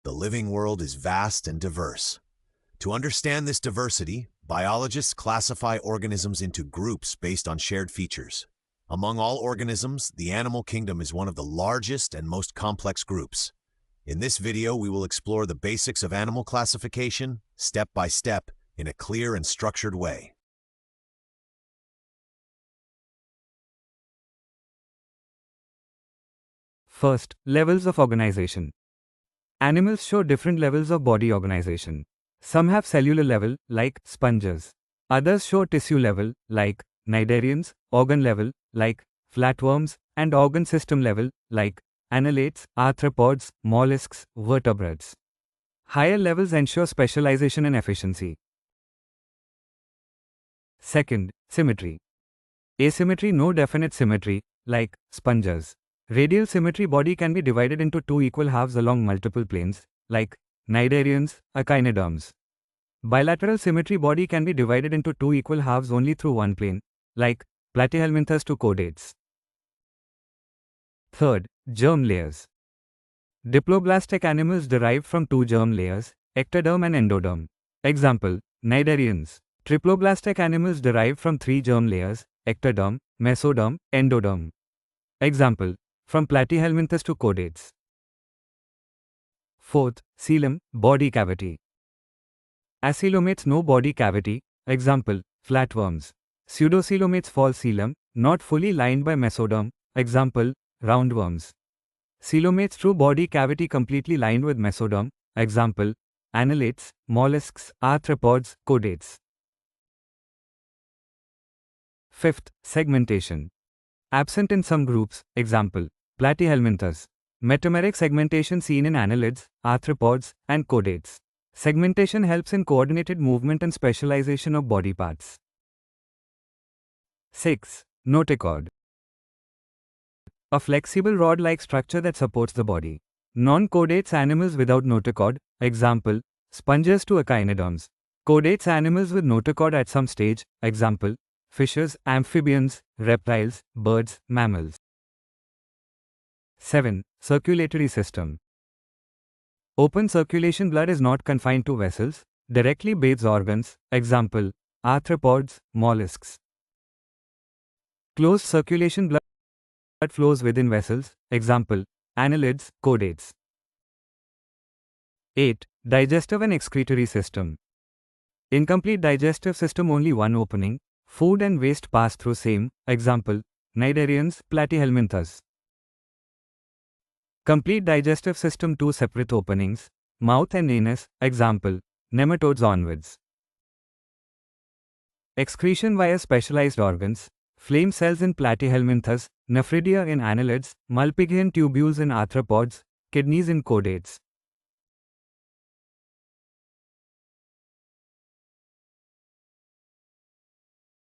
The living world is vast and diverse. To understand this diversity, biologists classify organisms into groups based on shared features. Among all organisms, the animal kingdom is one of the largest and most complex groups. In this video, we will explore the basics of animal classification, step by step, in a clear and structured way. First, levels of organization. Animals show different levels of body organization. Some have cellular level, like sponges. Others show tissue level, like cnidarians, organ level, like flatworms, and organ system level, like annelids, arthropods, mollusks, vertebrates. Higher levels ensure specialization and efficiency. Second, symmetry. Asymmetry, no definite symmetry, like sponges. Radial symmetry, body can be divided into two equal halves along multiple planes, like cnidarians, echinoderms. Bilateral symmetry, body can be divided into two equal halves only through one plane, like platyhelminthes to chordates. Third, germ layers. Diploblastic animals derived from two germ layers, ectoderm and endoderm. Example, cnidarians. Triploblastic animals derived from three germ layers, ectoderm, mesoderm, endoderm. Example, from platyhelminthes to chordates. Fourth, coelom, body cavity. Acoelomates, no body cavity. Example, flatworms. Pseudocoelomates, false coelom, not fully lined by mesoderm. Example, roundworms. Coelomates, true body cavity completely lined with mesoderm. Example, annelids, mollusks, arthropods, chordates. Fifth, segmentation. Absent in some groups. Example, platyhelminthes. Metameric segmentation seen in annelids, arthropods, and chordates. Segmentation helps in coordinated movement and specialization of body parts. 6. Notochord. A flexible rod-like structure that supports the body. Non-chordates animals without notochord. Example, sponges to echinoderms. Chordates animals with notochord at some stage. Example, fishes, amphibians, reptiles, birds, mammals. 7. Circulatory system. Open circulation blood is not confined to vessels, directly bathes organs. Example, arthropods, mollusks. Closed circulation blood flows within vessels. Example, annelids, chordates. 8. Digestive and excretory system. Incomplete digestive system, only one opening. Food and waste pass through same. Example, cnidarians, platyhelminthes. Complete digestive system, two separate openings. Mouth and anus. Example, nematodes onwards. Excretion via specialized organs. Flame cells in platyhelminthes, nephridia in annelids, Malpighian tubules in arthropods, kidneys in chordates.